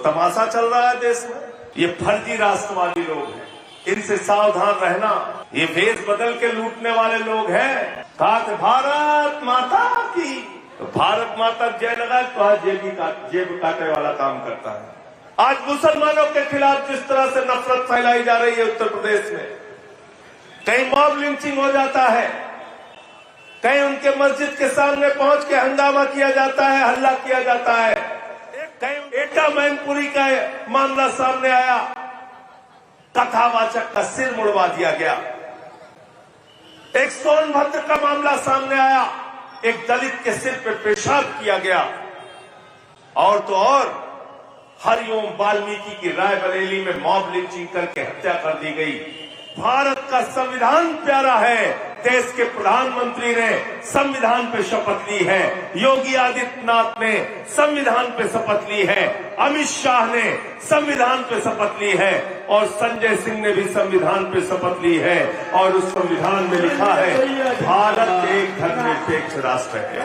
तमाशा चल रहा है देश में। ये फर्जी राष्ट्रवादी लोग हैं, इनसे सावधान रहना। ये भेष बदल के लूटने वाले लोग हैं। कहा कि भारत माता की, तो भारत माता जय लगा तो आज जेब काटे वाला काम करता है। आज मुसलमानों के खिलाफ जिस तरह से नफरत फैलाई जा रही है उत्तर प्रदेश में, कहीं मॉब लिंचिंग हो जाता है, कहीं उनके मस्जिद के सामने पहुंच के हंगामा किया जाता है, हल्ला किया जाता है, कहीं एटा मैनपुरी का मामला सामने आया, कथावाचक का सिर मुड़वा दिया गया। एक सोनभद्र का मामला सामने आया, एक दलित के सिर पे पेशाब किया गया। और तो और हरिओम वाल्मीकि की रायबरेली में मॉब लिंचिंग करके हत्या कर दी गई। भारत का संविधान प्यारा है। देश के प्रधानमंत्री ने संविधान पे शपथ ली है, योगी आदित्यनाथ ने संविधान पे शपथ ली है, अमित शाह ने संविधान पे शपथ ली है और संजय सिंह ने भी संविधान पे शपथ ली है। और उस संविधान में लिखा है भारत एक धर्मनिरपेक्ष राष्ट्र है।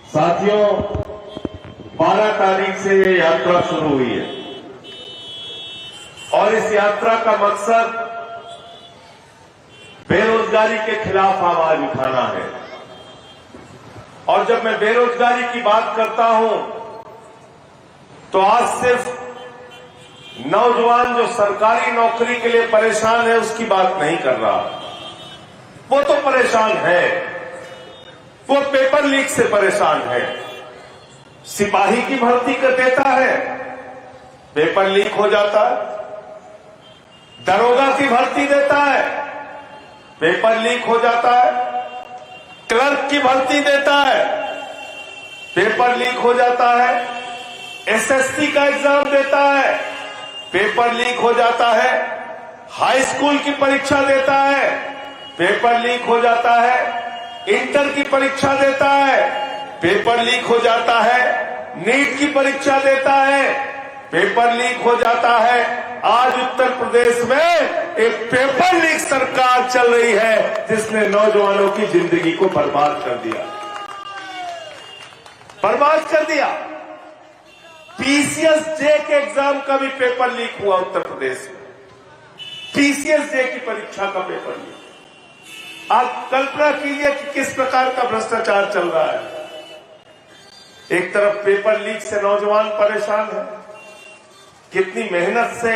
साथियों, 12 तारीख से ये यात्रा शुरू हुई है और इस यात्रा का मकसद बेरोजगारी के खिलाफ आवाज उठाना है। और जब मैं बेरोजगारी की बात करता हूं तो आज सिर्फ नौजवान जो सरकारी नौकरी के लिए परेशान है उसकी बात नहीं कर रहा। वो तो परेशान है, वो पेपर लीक से परेशान है। सिपाही की भर्ती कर देता है, पेपर लीक हो जाता है। दरोगा की भर्ती देता है, पेपर लीक हो जाता है। क्लर्क की भर्ती देता है, पेपर लीक हो जाता है। एसएससी का एग्जाम देता है, पेपर लीक हो जाता है। हाई स्कूल की परीक्षा देता है, पेपर लीक हो जाता है। इंटर की परीक्षा देता है, पेपर लीक हो जाता है। नीट की परीक्षा देता है, पेपर लीक हो जाता है। आज उत्तर प्रदेश में एक पेपर लीक सरकार चल रही है जिसने नौजवानों की जिंदगी को बर्बाद कर दिया, बर्बाद कर दिया। पीसीएस जे के एग्जाम का भी पेपर लीक हुआ उत्तर प्रदेश में। पीसीएस जे की परीक्षा का पेपर लीक। आप कल्पना कीजिए कि किस प्रकार का भ्रष्टाचार चल रहा है। एक तरफ पेपर लीक से नौजवान परेशान है, कितनी मेहनत से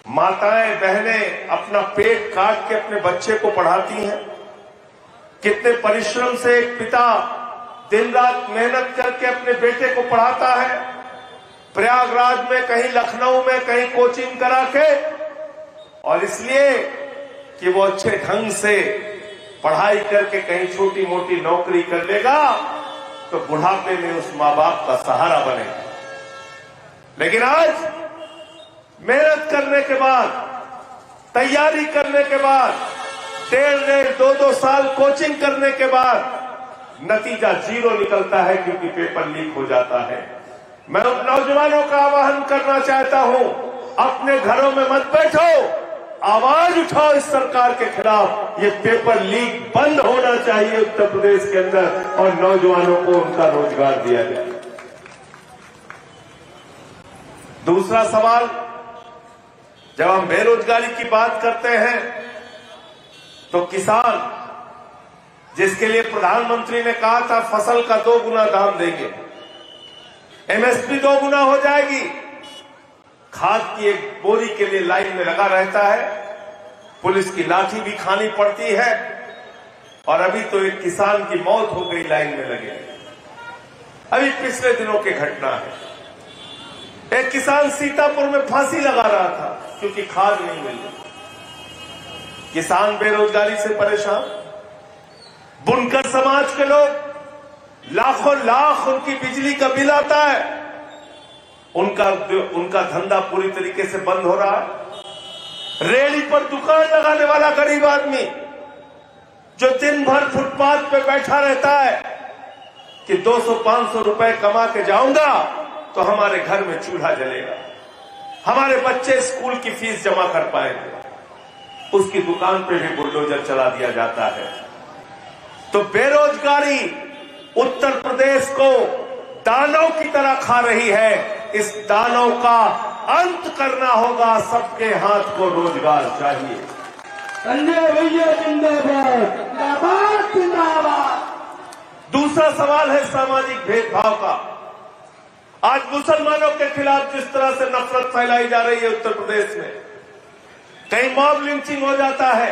माताएं बहनें अपना पेट काट के अपने बच्चे को पढ़ाती हैं, कितने परिश्रम से एक पिता दिन रात मेहनत करके अपने बेटे को पढ़ाता है। प्रयागराज में, कहीं लखनऊ में, कहीं कोचिंग करा के, और इसलिए कि वो अच्छे ढंग से पढ़ाई करके कहीं छोटी मोटी नौकरी कर लेगा तो बुढ़ापे में उस मां बाप का सहारा बनेगा। लेकिन आज मेहनत करने के बाद, तैयारी करने के बाद, 1.5-2 साल कोचिंग करने के बाद नतीजा 0 निकलता है क्योंकि पेपर लीक हो जाता है। मैं उन नौजवानों का आह्वान करना चाहता हूं, अपने घरों में मत बैठो, आवाज उठाओ इस सरकार के खिलाफ। ये पेपर लीक बंद होना चाहिए उत्तर प्रदेश के अंदर और नौजवानों को उनका रोजगार दिया जाए। दूसरा सवाल, जब हम बेरोजगारी की बात करते हैं तो किसान, जिसके लिए प्रधानमंत्री ने कहा था फसल का 2 गुना दाम देंगे, एमएसपी 2 गुना हो जाएगी, खाद की एक बोरी के लिए लाइन में लगा रहता है, पुलिस की लाठी भी खानी पड़ती है। और अभी तो एक किसान की मौत हो गई लाइन में लगे। अभी पिछले दिनों की घटना है, एक किसान सीतापुर में फांसी लगा रहा था क्योंकि खाद नहीं मिली। किसान बेरोजगारी से परेशान, बुनकर समाज के लोग लाखों लाख उनकी बिजली का बिल आता है, उनका धंधा पूरी तरीके से बंद हो रहा है। रेहड़ी पर दुकान लगाने वाला गरीब आदमी जो दिन भर फुटपाथ पे बैठा रहता है कि 200-500 रुपए कमा के जाऊंगा तो हमारे घर में चूल्हा जलेगा, हमारे बच्चे स्कूल की फीस जमा कर पाएंगे, उसकी दुकान पे भी बुलडोजर चला दिया जाता है। तो बेरोजगारी उत्तर प्रदेश को दानव की तरह खा रही है। इस दानव का अंत करना होगा। सबके हाथ को रोजगार चाहिए। संजय भैया जिंदाबाद, जिंदाबाद, जिंदाबाद। दूसरा सवाल है सामाजिक भेदभाव का। आज मुसलमानों के खिलाफ जिस तरह से नफरत फैलाई जा रही है उत्तर प्रदेश में, कहीं मॉब लिंचिंग हो जाता है,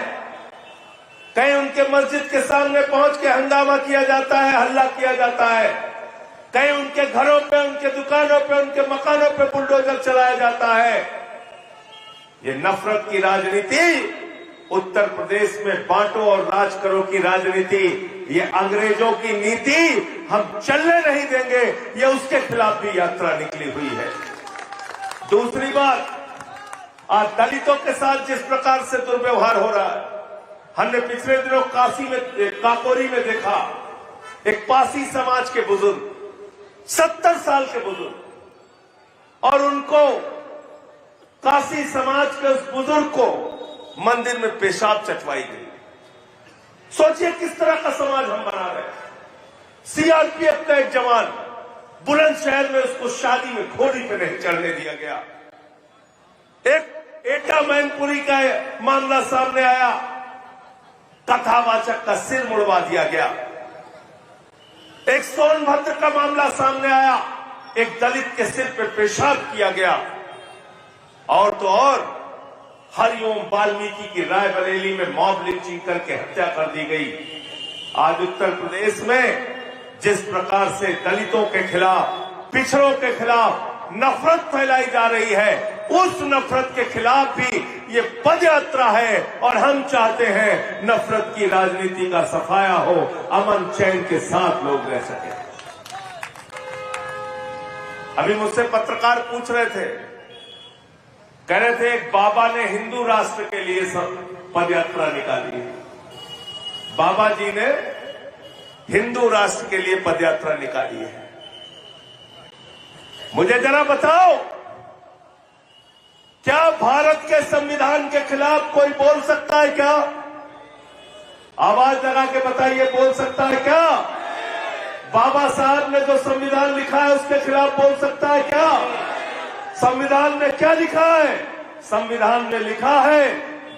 कहीं उनके मस्जिद के सामने पहुंच के हंगामा किया जाता है, हल्ला किया जाता है, कहीं उनके घरों पे, उनके दुकानों पे, उनके मकानों पे बुलडोजर चलाया जाता है। ये नफरत की राजनीति, उत्तर प्रदेश में बांटो और राज करो की राजनीति, ये अंग्रेजों की नीति हम चलने नहीं देंगे। ये उसके खिलाफ भी यात्रा निकली हुई है। दूसरी बात, आज दलितों के साथ जिस प्रकार से दुर्व्यवहार हो रहा है, हमने पिछले दिनों काकोरी में देखा। एक पासी समाज के बुजुर्ग, 70 साल के बुजुर्ग, और उनको कासी समाज के उस बुजुर्ग को मंदिर में पेशाब चटवाई गई। सोचिए किस तरह का समाज हम बना रहे हैं। सीआरपीएफ का एक जवान बुलंदशहर में, उसको शादी में घोड़ी पे नहीं चढ़ने दिया गया। एक एटा मैनपुरी का मामला सामने आया, कथावाचक का सिर मुड़वा दिया गया। एक सोनभद्र का मामला सामने आया, एक दलित के सिर पे पेशाब किया गया। और तो और हरिओम वाल्मीकि की रायबरेली में मॉब लिंचिंग करके हत्या कर दी गई। आज उत्तर प्रदेश में जिस प्रकार से दलितों के खिलाफ, पिछड़ों के खिलाफ नफरत फैलाई जा रही है, उस नफरत के खिलाफ भी ये पदयात्रा है। और हम चाहते हैं नफरत की राजनीति का सफाया हो, अमन चैन के साथ लोग रह सके। अभी मुझसे पत्रकार पूछ रहे थे, कह रहे थे एक बाबा ने हिंदू राष्ट्र के लिए सब पदयात्रा निकाली है। बाबा जी ने हिंदू राष्ट्र के लिए पदयात्रा निकाली है। मुझे जरा बताओ, क्या भारत के संविधान के खिलाफ कोई बोल सकता है क्या? आवाज लगा के बताइए, बोल सकता है क्या? बाबा साहब ने जो संविधान लिखा है उसके खिलाफ बोल सकता है क्या? संविधान में क्या लिखा है? संविधान में लिखा है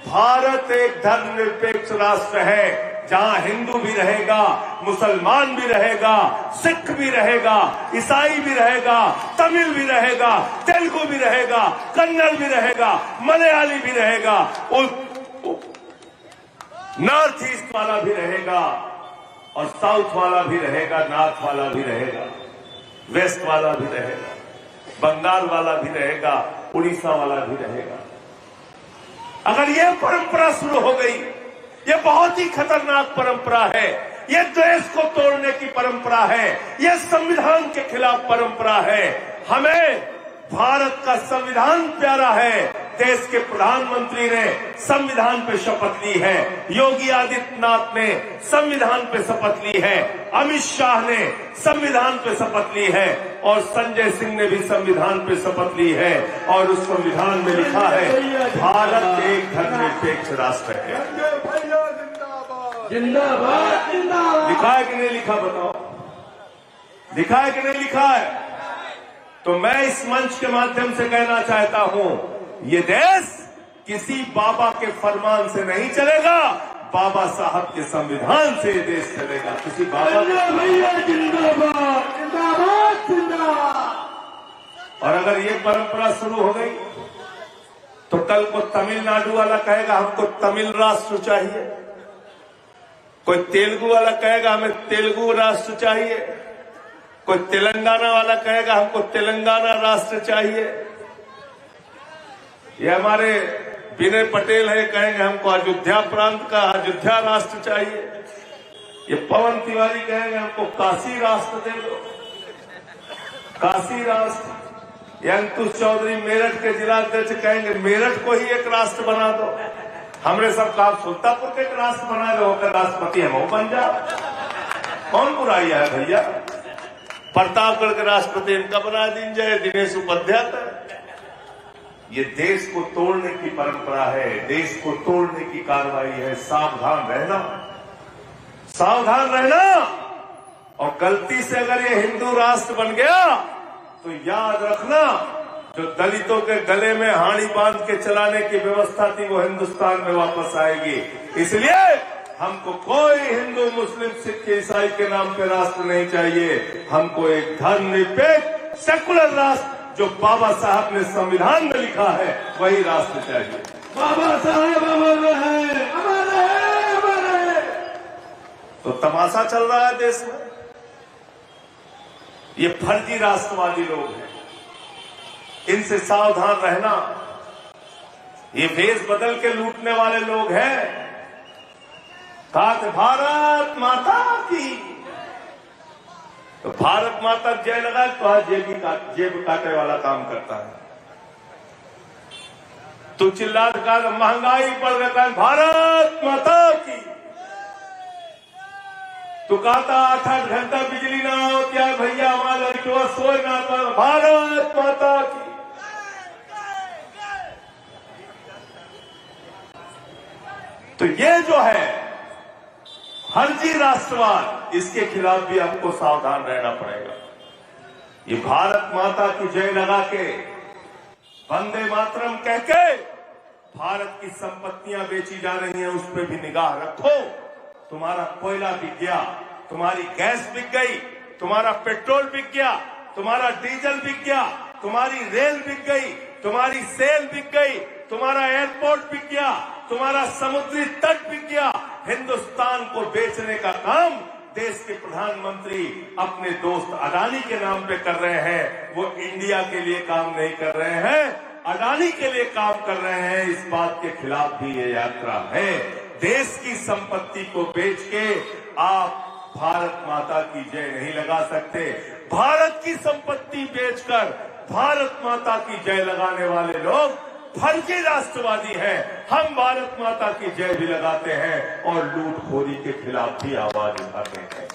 भारत एक धर्मनिरपेक्ष राष्ट्र है, जहां हिंदू भी रहेगा, मुसलमान भी रहेगा, सिख भी रहेगा, ईसाई भी रहेगा, तमिल भी रहेगा, तेलुगु भी रहेगा, कन्नड़ भी रहेगा, मलयाली भी रहेगा, नॉर्थ ईस्ट वाला भी रहेगा, और साउथ वाला भी रहेगा, नॉर्थ वाला भी रहेगा, वेस्ट वाला भी रहेगा, बंगाल वाला भी रहेगा, उड़ीसा वाला भी रहेगा। अगर यह परंपरा शुरू हो गई, यह बहुत ही खतरनाक परंपरा है। यह देश को तोड़ने की परंपरा है, यह संविधान के खिलाफ परंपरा है। हमें भारत का संविधान प्यारा है। देश के प्रधानमंत्री ने संविधान पे शपथ ली है, योगी आदित्यनाथ ने संविधान पे शपथ ली है, अमित शाह ने संविधान पे शपथ ली है, और संजय सिंह ने भी संविधान पे शपथ ली है। और उस संविधान में लिखा है भारत एक धर्मनिरपेक्ष राष्ट्र है। जिंदाबाद, जिंदाबाद। लिखा है कि नहीं लिखा, बताओ? लिखा है कि नहीं लिखा है? तो मैं इस मंच के माध्यम से कहना चाहता हूं, ये देश किसी बाबा के फरमान से नहीं चलेगा, बाबा साहब के संविधान से ये देश चलेगा। किसी बाबा भैया जिंदाबाद, जिंदाबाद, जिंदाबाद। और अगर ये परंपरा शुरू हो गई तो कल को तमिलनाडु वाला कहेगा हमको तमिल राष्ट्र चाहिए, कोई तेलुगु वाला कहेगा हमें तेलुगु राष्ट्र चाहिए, कोई तेलंगाना वाला कहेगा हमको तेलंगाना राष्ट्र चाहिए। ये हमारे विनय पटेल है, कहेंगे हमको अयोध्या प्रांत का अयोध्या राष्ट्र चाहिए। ये पवन तिवारी कहेंगे हमको काशी राष्ट्र दे दो, काशी राष्ट्र। ये अंकुश चौधरी मेरठ के जिलाध्यक्ष कहेंगे मेरठ को ही एक राष्ट्र बना दो। हमरे सब कहा सुल्तापुर के एक राष्ट्र बना दो, होकर राष्ट्रपति हम वो बन जाओ। कौन बुराई है भैया? प्रतापगढ़ के राष्ट्रपति इनका बना दीजिए, दिनेश उपाध्याय का। ये देश को तोड़ने की परंपरा है, देश को तोड़ने की कार्रवाई है। सावधान रहना, सावधान रहना। और गलती से अगर ये हिंदू राष्ट्र बन गया तो याद रखना, जो दलितों के गले में हाड़ी बांध के चलाने की व्यवस्था थी वो हिंदुस्तान में वापस आएगी। इसलिए हमको कोई हिंदू मुस्लिम सिख ईसाई के नाम पे राष्ट्र नहीं चाहिए। हमको एक धर्मनिरपेक्ष सेकुलर राष्ट्र जो बाबा साहब ने संविधान में लिखा है वही राष्ट्र चाहिए। बाबा साहेब अमर रहे, अमर रहे, अमर रहे। तो तमाशा चल रहा है देश में। ये फर्जी राष्ट्रवादी लोग हैं, इनसे सावधान रहना। ये भेष बदल के लूटने वाले लोग हैं। कहा कि भारत माता की, तो भारत माता जय लगा तो जेब काटे वाला काम करता है। तो चिल्ला कर महंगाई बढ़ गया, भारत माता की। तो कहता 8-8 घंटा बिजली ना होती है भैया, हमारा लड़कियों सोए ना था, भारत माता की। तो ये जो है फर्जी राष्ट्रवाद, इसके खिलाफ भी हमको सावधान रहना पड़ेगा। ये भारत माता की जय लगा के, वंदे मातरम कह के भारत की संपत्तियां बेची जा रही हैं, उस पर भी निगाह रखो। तुम्हारा कोयला बिक गया, तुम्हारी गैस बिक गई, तुम्हारा पेट्रोल बिक गया, तुम्हारा डीजल बिक गया, तुम्हारी रेल बिक गई, तुम्हारी सेल बिक गई, तुम्हारा एयरपोर्ट बिक गया, तुम्हारा समुद्री तट बिक गया। हिंदुस्तान को बेचने का काम देश के प्रधानमंत्री अपने दोस्त अडानी के नाम पे कर रहे हैं। वो इंडिया के लिए काम नहीं कर रहे हैं, अडानी के लिए काम कर रहे हैं। इस बात के खिलाफ भी ये यात्रा है। देश की संपत्ति को बेच के आप भारत माता की जय नहीं लगा सकते। भारत की संपत्ति बेचकर भारत माता की जय लगाने वाले लोग फर्जी राष्ट्रवादी हैं। हम भारत माता की जय भी लगाते हैं और लूटखोरी के खिलाफ भी आवाज उठाते हैं।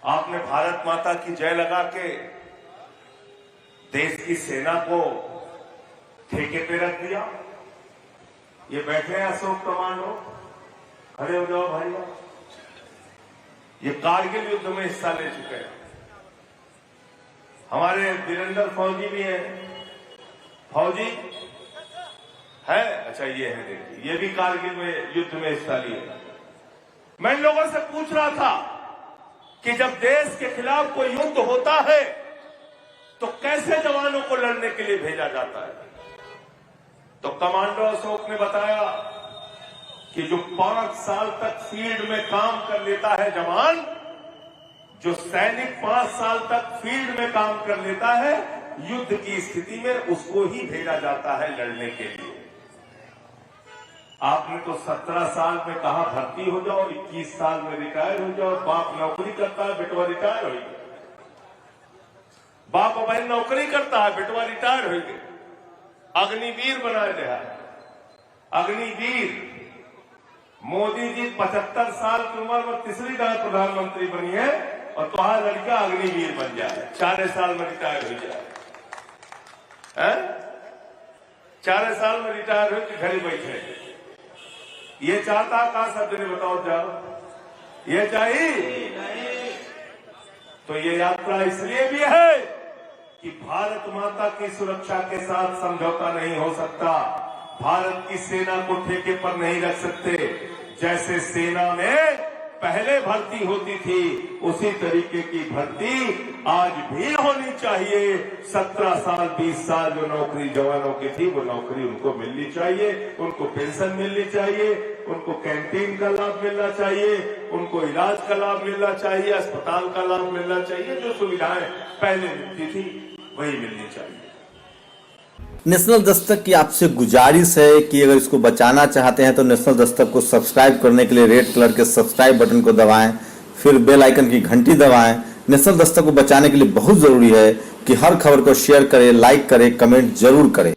आपने भारत माता की जय लगा के देश की सेना को ठेके पे रख दिया। ये बैठे हैं अशोक कमांडो, खड़े हो जाओ भाई। ये कारगिल युद्ध में हिस्सा ले चुके हैं। हमारे वीरेंद्र फौजी भी हैं। फौजी है, अच्छा ये है, देखिए ये भी कारगिल में युद्ध में हिस्सा लिए। मैं इन लोगों से पूछ रहा था कि जब देश के खिलाफ कोई युद्ध होता है तो कैसे जवानों को लड़ने के लिए भेजा जाता है। तो कमांडो अशोक ने बताया कि जो 5 साल तक फील्ड में काम कर लेता है जवान, जो सैनिक 5 साल तक फील्ड में काम कर लेता है, युद्ध की स्थिति में उसको ही भेजा जाता है लड़ने के लिए। आपने तो 17 साल में कहा भर्ती हो जाओ, 21 साल में रिटायर हो जाओ। बाप नौकरी करता है, बेटवा रिटायर हो गया। बाप बहन नौकरी करता है, बेटवा रिटायर हो गए। अग्निवीर बनाया गया। अग्निवीर मोदी जी 75 साल की उम्र में तीसरी बार प्रधानमंत्री बनी है और तुम्हारा लड़का अग्निवीर बन जाए, 4 साल में रिटायर हो जाए। 4 साल में रिटायर हो कि घर ही बैठे। ये चाहता कहा शब्द ने बताओ जाओ, ये चाहिए। तो ये यात्रा इसलिए भी है कि भारत माता की सुरक्षा के साथ समझौता नहीं हो सकता। भारत की सेना को ठेके पर नहीं रख सकते। जैसे सेना में पहले भर्ती होती थी उसी तरीके की भर्ती आज भी होनी चाहिए। 17 साल 20 साल जो नौकरी जवानों की थी वो नौकरी उनको मिलनी चाहिए, उनको पेंशन मिलनी चाहिए, उनको कैंटीन का लाभ मिलना चाहिए, उनको इलाज का लाभ मिलना चाहिए, अस्पताल का लाभ मिलना चाहिए। जो सुविधाएं पहले मिलती थी वही मिलनी चाहिए। नेशनल दस्तक की आपसे गुजारिश है कि अगर इसको बचाना चाहते हैं तो नेशनल दस्तक को सब्सक्राइब करने के लिए रेड कलर के सब्सक्राइब बटन को दबाएं, फिर बेल आइकन की घंटी दबाएं। नेशनल दस्तक को बचाने के लिए बहुत जरूरी है कि हर खबर को शेयर करें, लाइक करें, कमेंट जरूर करें।